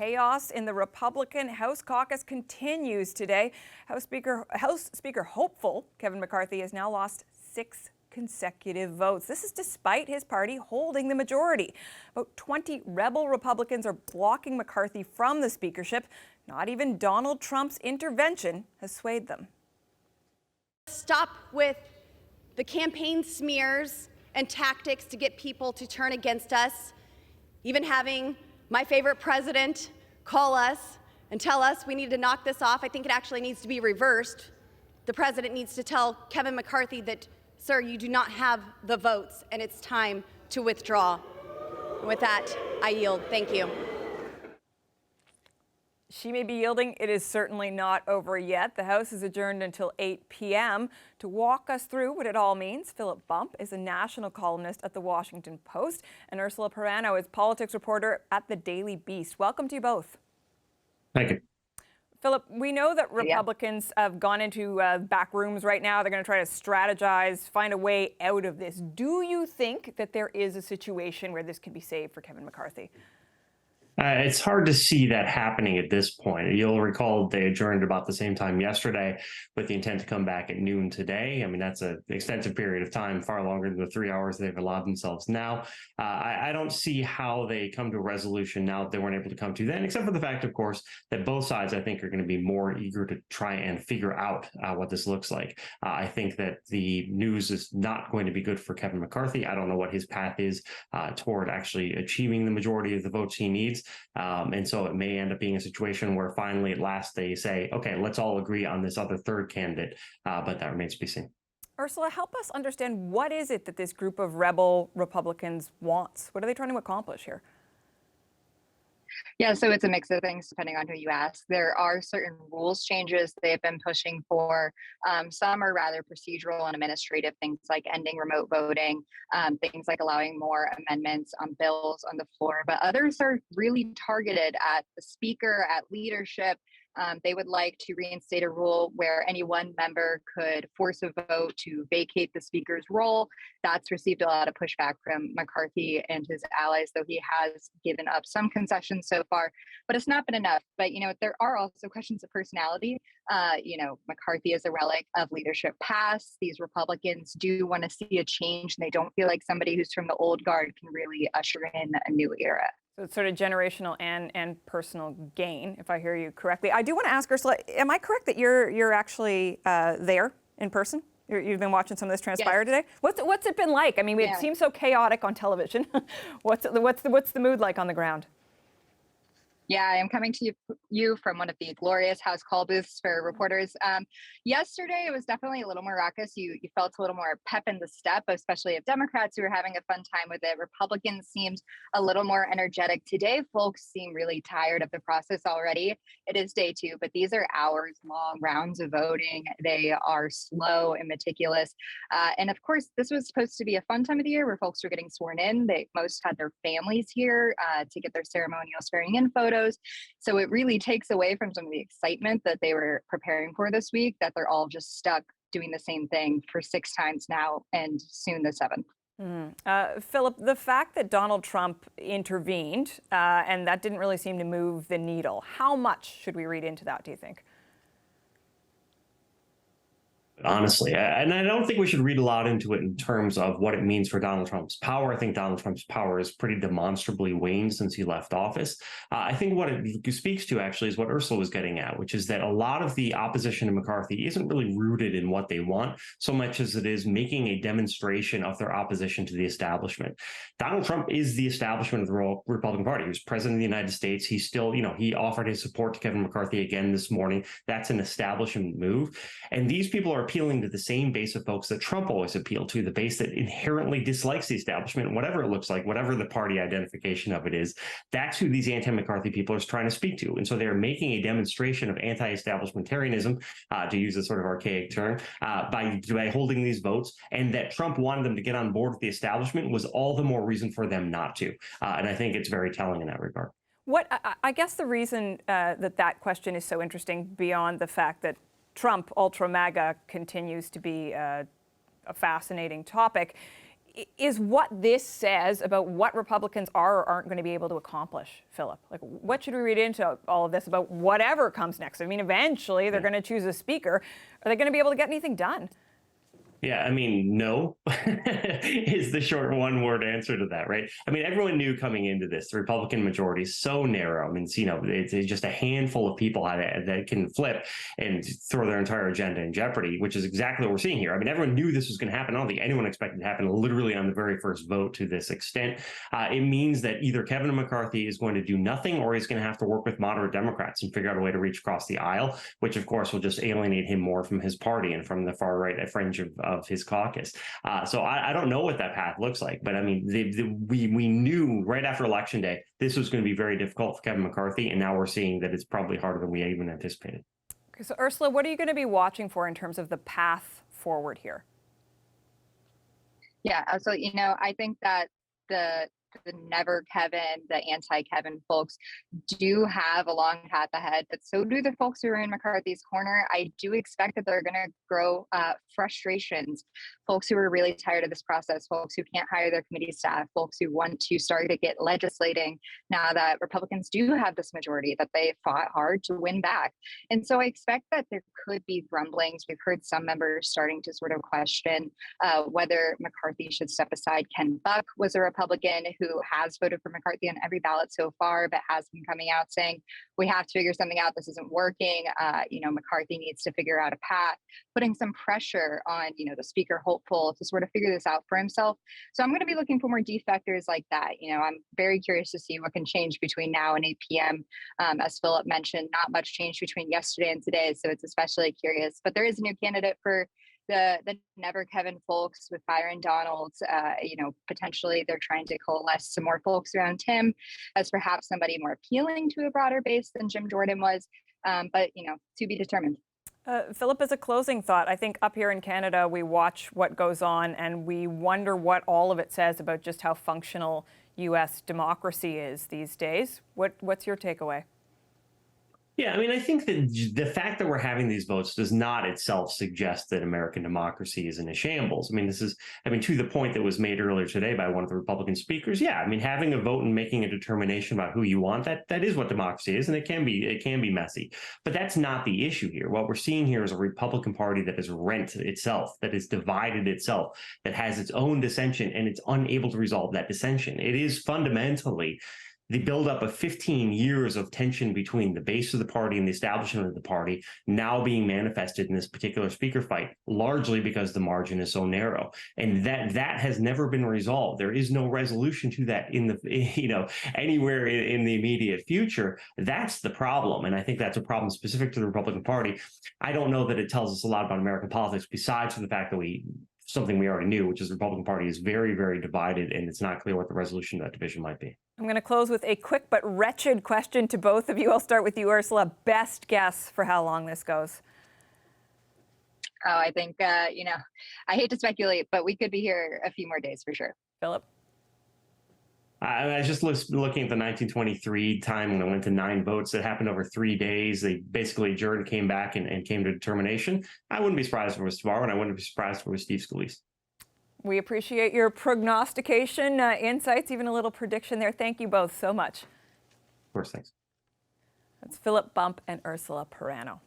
chaos in the Republican House caucus continues today. House Speaker hopeful Kevin McCarthy has now lost 6 consecutive votes. This is despite his party holding the majority. About 20 rebel Republicans are blocking McCarthy from the speakership. Not even Donald Trump's intervention has swayed them. Stop with the campaign smears and tactics to get people to turn against us. Even having my favorite president call us and tell us we need to knock this off. I think it actually needs to be reversed. The president needs to tell Kevin McCarthy that, sir, you do not have the votes and it's time to withdraw. And with that, I yield. Thank you. She may be yielding. It is certainly not over yet. The House is adjourned until 8 p.m. To walk us through what it all means, Philip Bump is a national columnist at The Washington Post, and Ursula Perano is politics reporter at The Daily Beast. Welcome to you both. Thank you. Philip, we know that Republicans have gone into back rooms right now. They're going to try to strategize, find a way out of this. Do you think that there is a situation where this can be saved for Kevin McCarthy? It's hard to see that happening at this point. You'll recall they adjourned about the same time yesterday with the intent to come back at noon today. I mean, that's an extensive period of time, far longer than the 3 hours they've allowed themselves now. I don't see how they come to a resolution now that they weren't able to come to then, except for the fact, of course, that both sides, I think, are going to be more eager to try and figure out what this looks like. I think that the news is not going to be good for Kevin McCarthy. I don't know what his path is toward actually achieving the majority of the votes he needs. And so it may end up being a situation where finally at last they say, okay, let's all agree on this other third candidate, but that remains to be seen. Ursula, help us understand, what is it that this group of rebel Republicans wants? What are they trying to accomplish here? Yeah, so it's a mix of things depending on who you ask. There are certain rules changes they've been pushing for. Some are rather procedural and administrative, things like ending remote voting, things like allowing more amendments on bills on the floor. But others are really targeted at the speaker, at leadership. They would like to reinstate a rule where any one member could force a vote to vacate the speaker's role. That's received a lot of pushback from McCarthy and his allies, though he has given up some concessions so far, but it's not been enough. But, there are also questions of personality. McCarthy is a relic of leadership past. These Republicans do want to see a change, and they don't feel like somebody who's from the old guard can really usher in a new era. So it's sort of generational and personal gain, if I hear you correctly. I do want to ask Ursula, am I correct that you're actually there in person? You've been watching some of this transpire today? What's it been like? I mean, it seems so chaotic on television. What's the mood like on the ground? Yeah, I am coming to you from one of the glorious house call booths for reporters. Yesterday, it was definitely a little more raucous. You felt a little more pep in the step, especially of Democrats who were having a fun time with it. Republicans seemed a little more energetic. Today, folks seem really tired of the process already. It is day 2, but these are hours-long rounds of voting. They are slow and meticulous. And of course, this was supposed to be a fun time of the year where folks were getting sworn in. Most had their families here to get their ceremonial swearing-in photos. So it really takes away from some of the excitement that they were preparing for this week, that they're all just stuck doing the same thing for 6 times now and soon the 7th. Philip, the fact that Donald Trump intervened and that didn't really seem to move the needle, how much should we read into that, do you think? Honestly, and I don't think we should read a lot into it in terms of what it means for Donald Trump's power. I think Donald Trump's power is pretty demonstrably waned since he left office. I think what it speaks to actually is what Ursula was getting at, which is that a lot of the opposition to McCarthy isn't really rooted in what they want so much as it is making a demonstration of their opposition to the establishment. Donald Trump is the establishment of the Republican Party. He was president of the United States. He still, he offered his support to Kevin McCarthy again this morning. That's an establishment move. And these people are appealing to the same base of folks that Trump always appealed to, the base that inherently dislikes the establishment, whatever it looks like, whatever the party identification of it is. That's who these anti-McCarthy people are trying to speak to. And so they're making a demonstration of anti-establishmentarianism, to use a sort of archaic term, by holding these votes. And that Trump wanted them to get on board with the establishment was all the more reason for them not to. And I think it's very telling in that regard. I guess the reason that question is so interesting, beyond the fact that Trump, ultra MAGA, continues to be a fascinating topic, is what this says about what Republicans are or aren't going to be able to accomplish, Philip? Like, what should we read into all of this about whatever comes next? I mean, eventually they're going to choose a speaker. Are they going to be able to get anything done? Yeah, I mean, no is the short one-word answer to that, right? I mean, everyone knew coming into this, the Republican majority is so narrow. I mean, it's just a handful of people that can flip and throw their entire agenda in jeopardy, which is exactly what we're seeing here. I mean, everyone knew this was going to happen. I don't think anyone expected it to happen literally on the very first vote to this extent. It means that either Kevin McCarthy is going to do nothing, or he's going to have to work with moderate Democrats and figure out a way to reach across the aisle, which of course will just alienate him more from his party and from the far right fringe of his caucus. So I don't know what that path looks like, but I mean, we knew right after Election Day this was going to be very difficult for Kevin McCarthy, and now we're seeing that it's probably harder than we even anticipated. Okay, so Ursula, what are you going to be watching for in terms of the path forward here? Yeah, so I think that the never Kevin, the anti-Kevin folks do have a long path ahead, but so do the folks who are in McCarthy's corner. I do expect that they're going to grow frustrations, folks who are really tired of this process, folks who can't hire their committee staff, folks who want to start to get legislating now that Republicans do have this majority that they fought hard to win back. And so I expect that there could be rumblings. We've heard some members starting to sort of question whether McCarthy should step aside. Ken Buck was a Republican who has voted for McCarthy on every ballot so far, but has been coming out saying, we have to figure something out. This isn't working. McCarthy needs to figure out a path, putting some pressure on, the speaker hopeful to sort of figure this out for himself. So I'm going to be looking for more defectors like that. I'm very curious to see what can change between now and 8 p.m. As Philip mentioned, not much change between yesterday and today. So it's especially curious, but there is a new candidate for the never Kevin folks with Byron Donalds. Potentially they're trying to coalesce some more folks around him as perhaps somebody more appealing to a broader base than Jim Jordan was. But to be determined. Philip, as a closing thought, I think up here in Canada, we watch what goes on and we wonder what all of it says about just how functional U.S. democracy is these days. What's your takeaway? Yeah, I mean, I think that the fact that we're having these votes does not itself suggest that American democracy is in a shambles. I mean, to the point that was made earlier today by one of the Republican speakers. Yeah, I mean, having a vote and making a determination about who you want, that is what democracy is, and it can be messy. But that's not the issue here. What we're seeing here is a Republican Party that has rent itself, that has divided itself, that has its own dissension, and it's unable to resolve that dissension. It is fundamentally the buildup of 15 years of tension between the base of the party and the establishment of the party now being manifested in this particular speaker fight, largely because the margin is so narrow. And that has never been resolved. There is no resolution to that anywhere in the immediate future. That's the problem. And I think that's a problem specific to the Republican Party. I don't know that it tells us a lot about American politics, besides for the fact that something we already knew, which is the Republican Party is very, very divided, and it's not clear what the resolution to that division might be. I'm going to close with a quick but wretched question to both of you. I'll start with you, Ursula. Best guess for how long this goes? Oh, I think, I hate to speculate, but we could be here a few more days for sure. Philip? I was just looking at the 1923 time when it went to 9 votes. It happened over 3 days. They basically adjourned, came back, and came to determination. I wouldn't be surprised if it was tomorrow, and I wouldn't be surprised if it was Steve Scalise. We appreciate your prognostication, insights, even a little prediction there. Thank you both so much. Of course, thanks. That's Philip Bump and Ursula Perano.